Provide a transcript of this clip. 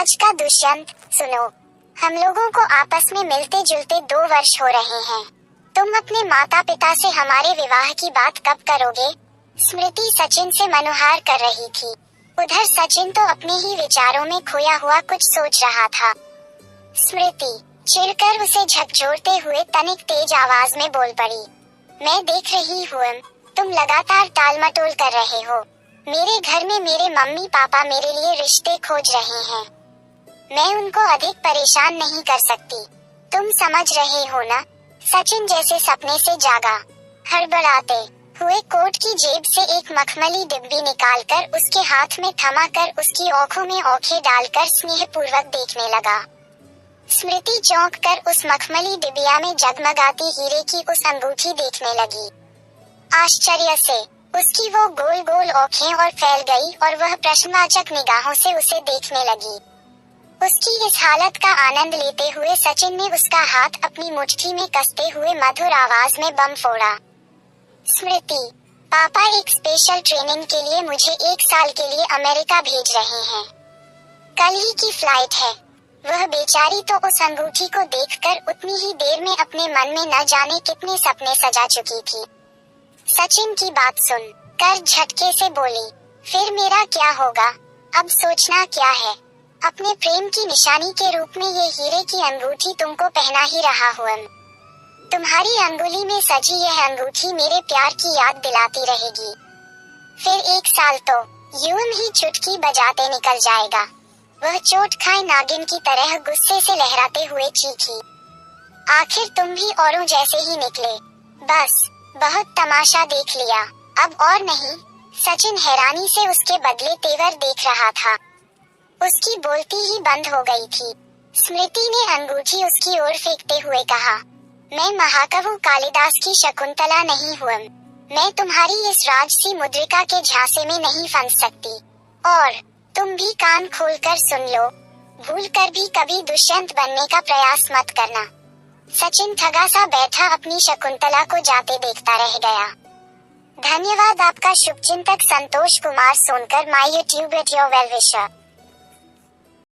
आज का दुष्यंत, सुनो। हम लोगों को आपस में मिलते जुलते 2 वर्ष हो रहे हैं। तुम अपने माता पिता से हमारे विवाह की बात कब करोगे? स्मृति सचिन से मनोहार कर रही थी। उधर सचिन तो अपने ही विचारों में खोया हुआ कुछ सोच रहा था। स्मृति चिढ़कर उसे झकझोरते हुए तनिक तेज आवाज में बोल पड़ी। मैं देख रही हूँ तुम लगातार टालमटोल कर रहे हो। मेरे घर में मेरे मम्मी पापा मेरे लिए रिश्ते खोज रहे हैं। मैं उनको अधिक परेशान नहीं कर सकती। तुम समझ रहे हो ना? सचिन जैसे सपने से जागा। हड़बड़ाते हुए कोट की जेब से एक मखमली डिब्बी निकालकर उसके हाथ में थमाकर उसकी आंखों में आंखें डालकर स्नेहपूर्वक देखने लगा। स्मृति चौंक कर उस मखमली डिबिया में जगमगाती हीरे की उस अंगूठी देखने लगी। आश्चर्य से उसकी वो गोल गोल आंखें और फैल गई और वह प्रश्नवाचक निगाहों से उसे देखने लगी। उसकी इस हालत का आनंद लेते हुए सचिन ने उसका हाथ अपनी मुट्ठी में कसते हुए मधुर आवाज में बम फोड़ा। स्मृति, पापा एक स्पेशल ट्रेनिंग के लिए मुझे 1 साल के लिए अमेरिका भेज रहे हैं। कल ही की फ्लाइट है। वह बेचारी तो उस अंगूठी को देखकर उतनी ही देर में अपने मन में न जाने कितने सपने सजा चुकी थी। सचिन की बात सुन कर झटके से बोली, फिर मेरा क्या होगा? अब सोचना क्या है? अपने प्रेम की निशानी के रूप में ये हीरे की अंगूठी तुमको पहना ही रहा हूँ। तुम्हारी अंगुली में सजी यह अंगूठी मेरे प्यार की याद दिलाती रहेगी। फिर 1 साल तो यूं ही चुटकी बजाते निकल जाएगा। वह चोट खाए नागिन की तरह गुस्से से लहराते हुए चीखी। आखिर तुम भी औरों जैसे ही निकले। बस बहुत तमाशा देख लिया, अब और नहीं। सचिन हैरानी से उसके बदले तेवर देख रहा था। उसकी बोलती ही बंद हो गई थी। स्मृति ने अंगूठी उसकी ओर फेंकते हुए कहा, मैं महाकवि कालिदास की शकुंतला नहीं हूँ। मैं तुम्हारी इस राजसी मुद्रिका के झांसे में नहीं फंस सकती। और तुम भी कान खोलकर सुन लो, भूल कर भी कभी दुष्यंत बनने का प्रयास मत करना। सचिन ठगा सा बैठा अपनी शकुंतला को जाते देखता रह गया। धन्यवाद आपका शुभचिंतक Santosh Kumar Sonkar, my YouTube at your well विशर।